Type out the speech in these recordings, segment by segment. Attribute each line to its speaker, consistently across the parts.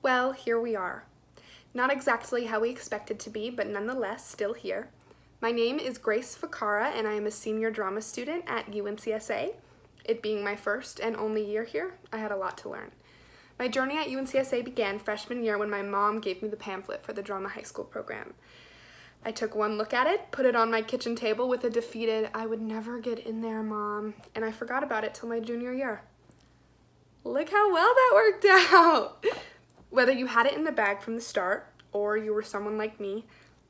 Speaker 1: Well, here we are. Not exactly how we expected to be, but nonetheless still here. My name is Grace Ficara, and I am a senior drama student at UNCSA. It being my first and only year here, I had a lot to learn. My journey at UNCSA began freshman year when my mom gave me the pamphlet for the drama high school program. I took one look at it, put it on my kitchen table with a defeated, "I would never get in there, Mom," and I forgot about it till my junior year. Look how well that worked out! Whether you had it in the bag from the start, or you were someone like me,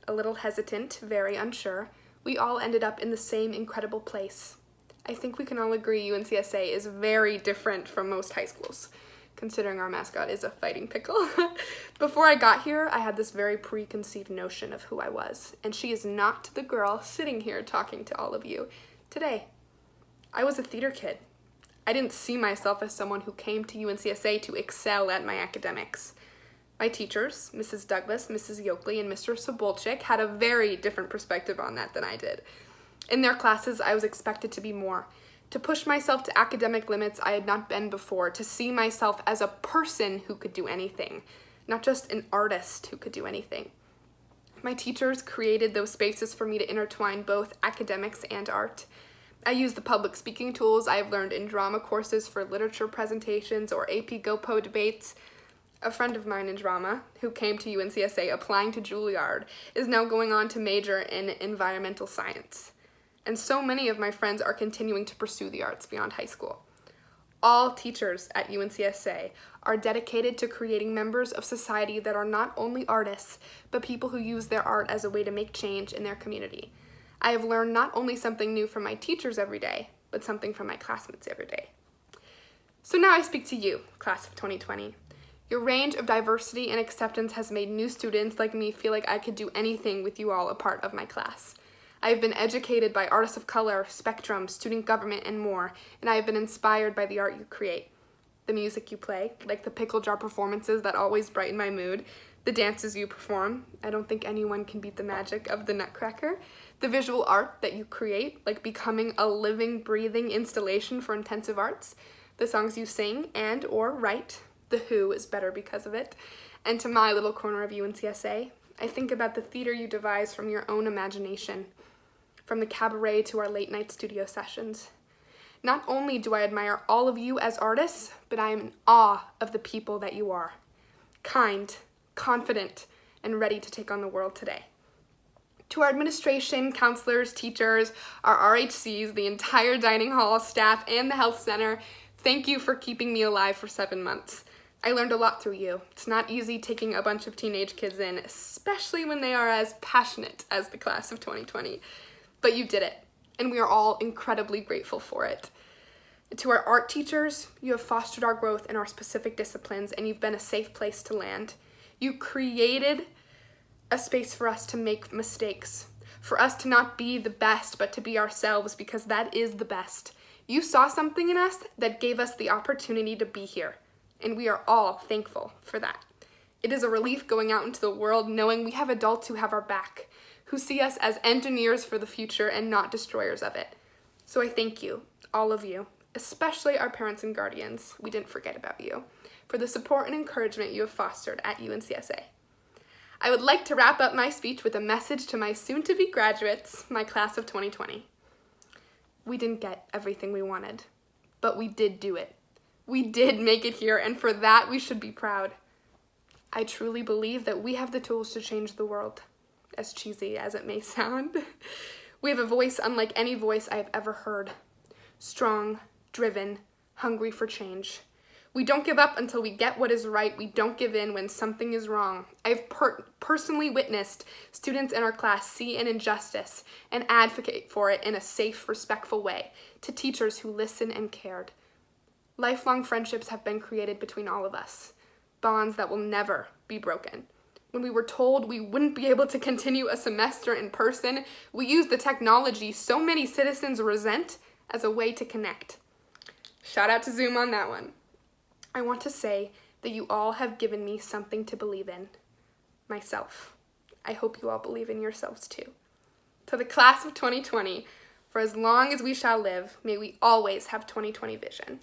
Speaker 1: a little hesitant, very unsure, we all ended up in the same incredible place. I think we can all agree UNCSA is very different from most high schools, considering our mascot is a fighting pickle. Before I got here, I had this very preconceived notion of who I was, and she is not the girl sitting here talking to all of you today. I was a theater kid. I didn't see myself as someone who came to UNCSA to excel at my academics. My teachers, Mrs. Douglas, Mrs. Yoakley, and Mr. Sobolchik, had a very different perspective on that than I did. In their classes, I was expected to be more, to push myself to academic limits I had not been before, to see myself as a person who could do anything, not just an artist who could do anything. My teachers created those spaces for me to intertwine both academics and art. I used the public speaking tools I have learned in drama courses for literature presentations or AP GoPo debates. A friend of mine in drama, who came to UNCSA applying to Juilliard, is now going on to major in environmental science. And so many of my friends are continuing to pursue the arts beyond high school. All teachers at UNCSA are dedicated to creating members of society that are not only artists, but people who use their art as a way to make change in their community. I have learned not only something new from my teachers every day, but something from my classmates every day. So now I speak to you, class of 2020. Your range of diversity and acceptance has made new students like me feel like I could do anything with you all a part of my class. I have been educated by artists of color, Spectrum, student government, and more, and I have been inspired by the art you create. The music you play, like the pickle jar performances that always brighten my mood, the dances you perform, I don't think anyone can beat the magic of the Nutcracker, the visual art that you create, like becoming a living, breathing installation for intensive arts, the songs you sing and or write, The Who is better because of it, and to my little corner of UNCSA, I think about the theater you devise from your own imagination, from the cabaret to our late night studio sessions. Not only do I admire all of you as artists, but I am in awe of the people that you are. Kind, confident, and ready to take on the world today. To our administration, counselors, teachers, our RHCs, the entire dining hall staff, and the health center, thank you for keeping me alive for 7 months. I learned a lot through you. It's not easy taking a bunch of teenage kids in, especially when they are as passionate as the class of 2020. But you did it, and we are all incredibly grateful for it. To our art teachers, you have fostered our growth in our specific disciplines, and you've been a safe place to land. You created a space for us to make mistakes, for us to not be the best, but to be ourselves, because that is the best. You saw something in us that gave us the opportunity to be here, and we are all thankful for that. It is a relief going out into the world knowing we have adults who have our back, who see us as engineers for the future and not destroyers of it. So I thank you, all of you, especially our parents and guardians, we didn't forget about you, for the support and encouragement you have fostered at UNCSA. I would like to wrap up my speech with a message to my soon-to-be graduates, my class of 2020. We didn't get everything we wanted, but we did do it. We did make it here, and for that we should be proud. I truly believe that we have the tools to change the world, as cheesy as it may sound. We have a voice unlike any voice I have ever heard. Strong, driven, hungry for change. We don't give up until we get what is right. We don't give in when something is wrong. I've personally witnessed students in our class see an injustice and advocate for it in a safe, respectful way to teachers who listened and cared. Lifelong friendships have been created between all of us, bonds that will never be broken. When we were told we wouldn't be able to continue a semester in person, we used the technology so many citizens resent as a way to connect. Shout out to Zoom on that one. I want to say that you all have given me something to believe in, myself. I hope you all believe in yourselves too. To the class of 2020, for as long as we shall live, may we always have 2020 vision.